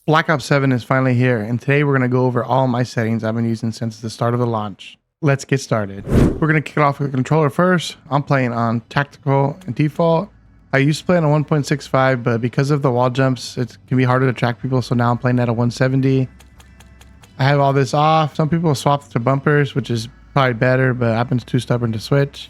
Black Ops 7 is finally here, and today we're going to go over all my settings I've been using since the start of the launch. Let's get started. We're going to kick it off with the controller first. I'm playing on tactical and default. I used to play on a 1.65, but because of the wall jumps, it can be harder to track people, so now I'm playing at a 170. I have all this off. Some people swap to bumpers, which is probably better, but I've been too stubborn to switch.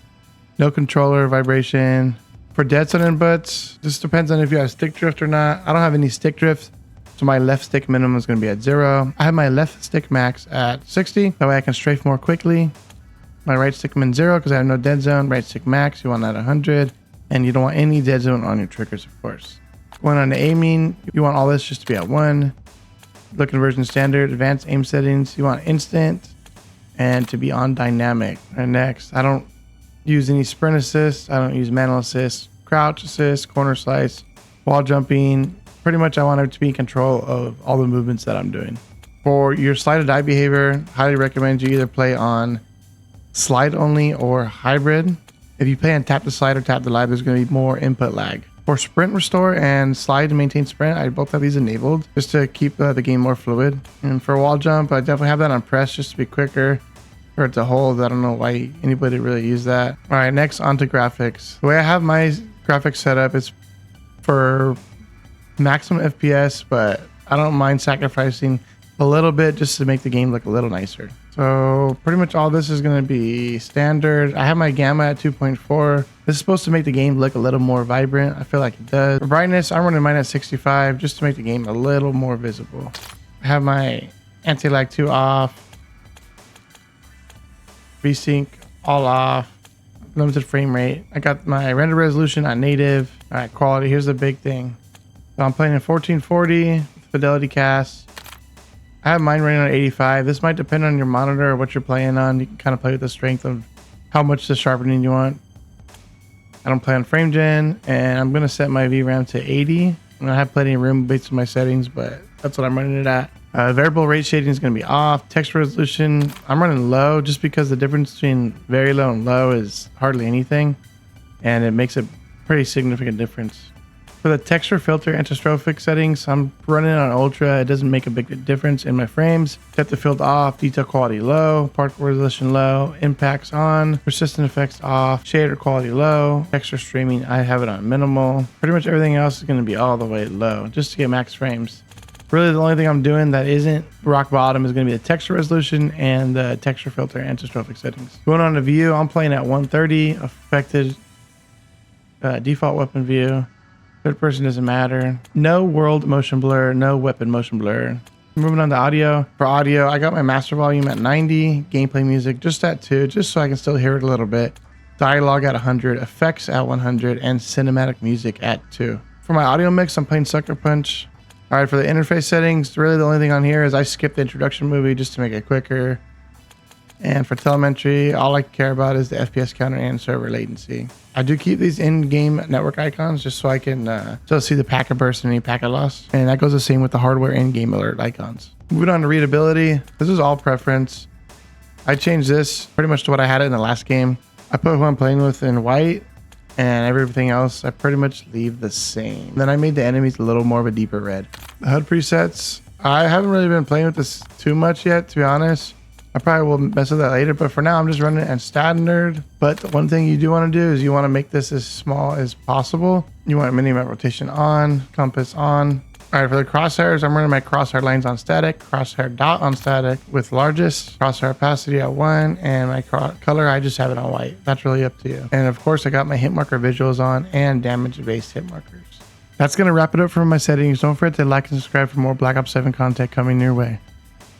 No controller vibration. For dead zone inputs, this depends on if you have stick drift or not. I don't have any stick drift, so my left stick minimum is going to be at 0. I have my left stick max at 60. That way I can strafe more quickly. My right stick min 0 because I have no dead zone. Right stick max, you want that at 100. And you don't want any dead zone on your triggers, of course. Going on to aiming, you want all this just to be at 1. Look conversion standard, advanced aim settings, you want instant and to be on dynamic. And next, I don't use any sprint assist. I don't use manual assist, crouch assist, corner slice, wall jumping. Pretty much I want it to be in control of all the movements that I'm doing. For your slide or die behavior, highly recommend you either play on slide only or hybrid. If you play on tap to slide or tap to live, there's going to be more input lag. For sprint restore and slide to maintain sprint, I both have these enabled just to keep the game more fluid. And for wall jump, I definitely have that on press just to be quicker. For it to hold, I don't know why anybody really use that. All right, next onto graphics. The way I have my graphics set up is for maximum FPS, but I don't mind sacrificing a little bit just to make the game look a little nicer. So pretty much all this is going to be standard. I have my gamma at 2.4. This is supposed to make the game look a little more vibrant. I feel like it does. For brightness, I'm running mine at 65 just to make the game a little more visible. I have my anti-lag 2 off. VSync all off. Limited frame rate. I got my render resolution on native. All right, quality. Here's the big thing. So I'm playing in 1440 with fidelity cast. I have mine running on 85. This might depend on your monitor or what you're playing on. You can kind of play with the strength of how much the sharpening you want. I don't play on frame gen, and I'm going to set my VRAM to 80. And I have plenty of room based on my settings, but that's what I'm running it at. Variable rate shading is going to be off. Texture resolution, I'm running low just because the difference between very low and low is hardly anything, and it makes a pretty significant difference. For the texture filter antistrophic settings, I'm running on ultra. It doesn't make a big difference in my frames. Depth of field off, detail quality low, particle resolution low, impacts on, persistent effects off, shader quality low, texture streaming, I have it on minimal. Pretty much everything else is going to be all the way low just to get max frames. Really, the only thing I'm doing that isn't rock bottom is going to be the texture resolution and the texture filter antistrophic settings. Going on to view, I'm playing at 130, affected default weapon view. Third person doesn't matter. No world motion blur, no weapon motion blur. Moving on to audio. For audio, I got my master volume at 90, gameplay music just at 2, just so I can still hear it a little bit. Dialogue at 100, effects at 100, and cinematic music at 2. For my audio mix, I'm playing Sucker Punch. All right, for the interface settings, really the only thing on here is I skipped the introduction movie just to make it quicker. And for telemetry, all I care about is the FPS counter and server latency. I do keep these in-game network icons just so I can still see the packet burst and any packet loss. And that goes the same with the hardware in-game alert icons. Moving on to readability, this is all preference. I changed this pretty much to what I had it in the last game. I put who I'm playing with in white, and everything else I pretty much leave the same. Then I made the enemies a little more of a deeper red. The HUD presets, I haven't really been playing with this too much yet, to be honest. I probably will mess with that later, but for now I'm just running it as standard. But one thing you do want to do is you want to make this as small as possible. You want mini-map rotation on, compass on. All right, for the crosshairs, I'm running my crosshair lines on static, crosshair dot on static with largest, crosshair opacity at 1, and my color, I just have it on white. That's really up to you. And of course, I got my hit marker visuals on and damage-based hit markers. That's going to wrap it up for my settings. Don't forget to like and subscribe for more Black Ops 7 content coming your way.